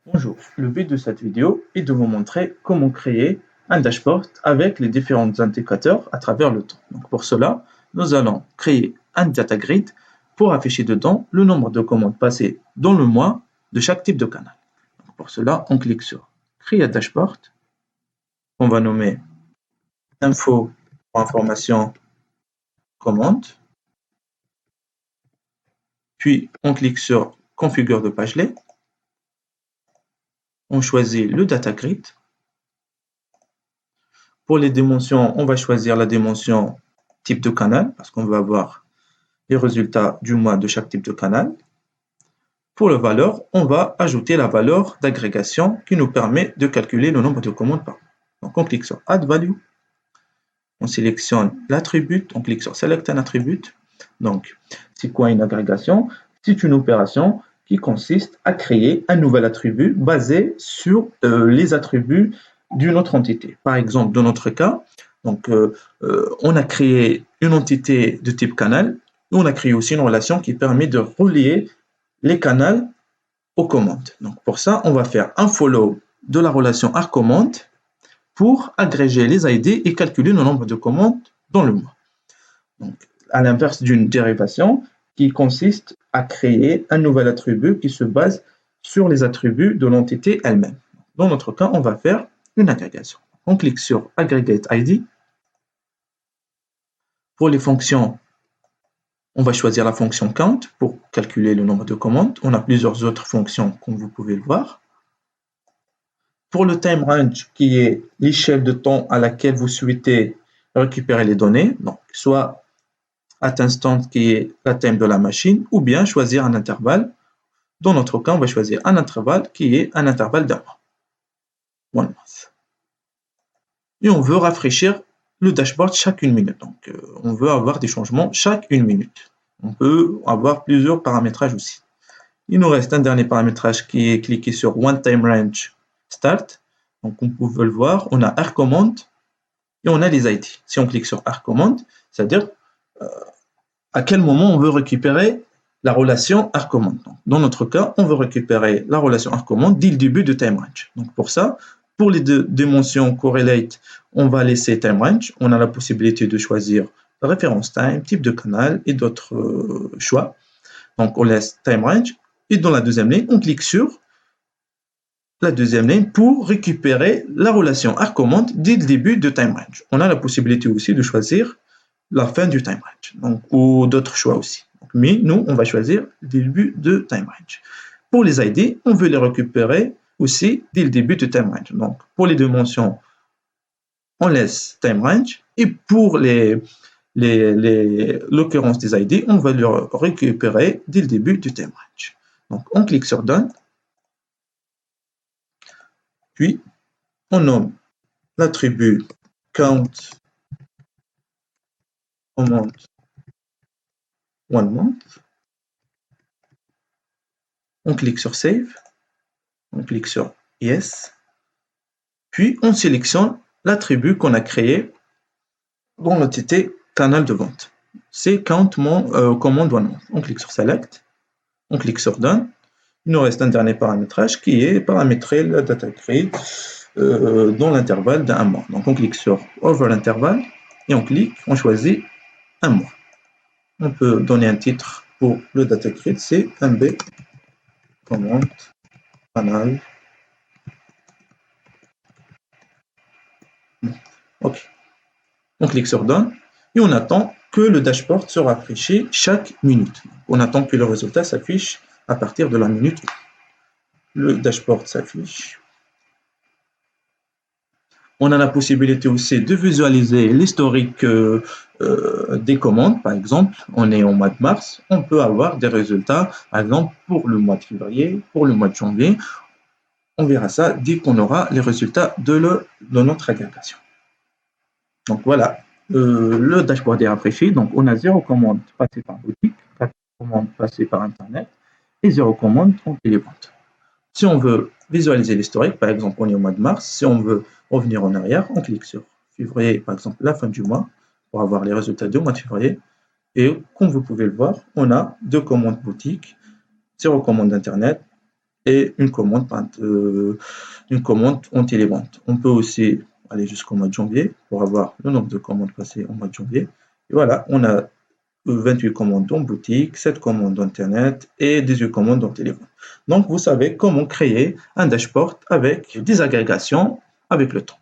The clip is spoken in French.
Bonjour, le but de cette vidéo est de vous montrer comment créer un dashboard avec les différents indicateurs à travers le temps. Donc pour cela, nous allons créer un data grid pour afficher dedans le nombre de commandes passées dans le mois de chaque type de canal. Donc pour cela, on clique sur Créer dashboard, on va nommer info ou information commande, puis on clique sur Configure de pagelet, on choisit le data grid. Pour les dimensions, on va choisir la dimension type de canal, parce qu'on veut avoir les résultats du mois de chaque type de canal. Pour la valeur, on va ajouter la valeur d'agrégation qui nous permet de calculer le nombre de commandes par mois. Donc on clique sur Add Value, on sélectionne l'attribut, on clique sur Select an Attribute. Donc, c'est quoi une agrégation? C'est une opération qui consiste à créer un nouvel attribut basé sur les attributs d'une autre entité. Par exemple, dans notre cas, donc, on a créé une entité de type canal, et on a créé aussi une relation qui permet de relier les canaux aux commandes. Donc, pour ça, on va faire un follow de la relation ArcCommand pour agréger les ID et calculer le nombre de commandes dans le mois. Donc, à l'inverse d'une dérivation qui consiste à créer un nouvel attribut qui se base sur les attributs de l'entité elle-même. Dans notre cas, on va faire une agrégation. On clique sur Aggregate ID. Pour les fonctions, on va choisir la fonction count pour calculer le nombre de commandes. On a plusieurs autres fonctions, comme vous pouvez le voir. Pour le time range, qui est l'échelle de temps à laquelle vous souhaitez récupérer les données, donc soit at instant qui est la time de la machine, ou bien choisir un intervalle. Dans notre cas, on va choisir un intervalle qui est un intervalle d'un mois. One month. Et on veut rafraîchir le dashboard chaque 1 minute. Donc, on veut avoir des changements chaque 1 minute. On peut avoir plusieurs paramétrages aussi. Il nous reste un dernier paramétrage qui est cliqué sur One Time Range Start. Donc, on peut le voir, on a ArcCommand et on a les ID. Si on clique sur ArcCommand, c'est-à-dire à quel moment on veut récupérer la relation ArcCommand. Dans notre cas, on veut récupérer la relation ArcCommand dès le début de TimeRange. Donc pour ça, pour les deux dimensions correlate, on va laisser TimeRange. On a la possibilité de choisir référence time, type de canal et d'autres choix. Donc on laisse TimeRange. Et dans la deuxième ligne, on clique sur la deuxième ligne pour récupérer la relation ArcCommand dès le début de TimeRange. On a la possibilité aussi de choisir la fin du time range, donc, ou d'autres choix aussi. Donc, mais nous, on va choisir le début de time range. Pour les ID, on veut les récupérer aussi dès le début de time range. Donc, pour les dimensions, on laisse time range. Et pour l'occurrence des ID, on va les récupérer dès le début du time range. Donc, on clique sur Done. Puis, on nomme l'attribut count command one month. On clique sur Save, on clique sur Yes, puis on sélectionne l'attribut qu'on a créé dans l'entité canal de vente. C'est Count Command One Month. On clique sur Select, on clique sur Done. Il nous reste un dernier paramétrage qui est paramétrer la data grid dans l'intervalle d'un mois. Donc on clique sur Over l'intervalle et on choisit un mois. On peut donner un titre pour le data grid, c'est MB Command Canal. OK. On clique sur Done et on attend que le dashboard se rafraîchisse chaque minute. On attend que le résultat s'affiche à partir de la minute. Le dashboard s'affiche. On a la possibilité aussi de visualiser l'historique des commandes. Par exemple, on est au mois de mars, on peut avoir des résultats, par exemple, pour le mois de février, pour le mois de janvier. On verra ça dès qu'on aura les résultats de notre agrégation. Donc voilà, le dashboard est rafraîchi. Donc on a 0 commande passée par boutique, 4 commandes passées par Internet et 0 commande en télévente. Si on veut visualiser l'historique, par exemple on est au mois de mars, si on veut revenir en arrière, on clique sur février, par exemple la fin du mois, pour avoir les résultats du mois de février. Et comme vous pouvez le voir, on a 2 commandes boutique, 0 commande Internet et une commande anti les ventes. On peut aussi aller jusqu'au mois de janvier pour avoir le nombre de commandes passées au mois de janvier. Et voilà, on a 28 commandes en boutique, 7 commandes Internet et 18 commandes en téléphone. Donc, vous savez comment créer un dashboard avec des agrégations avec le temps.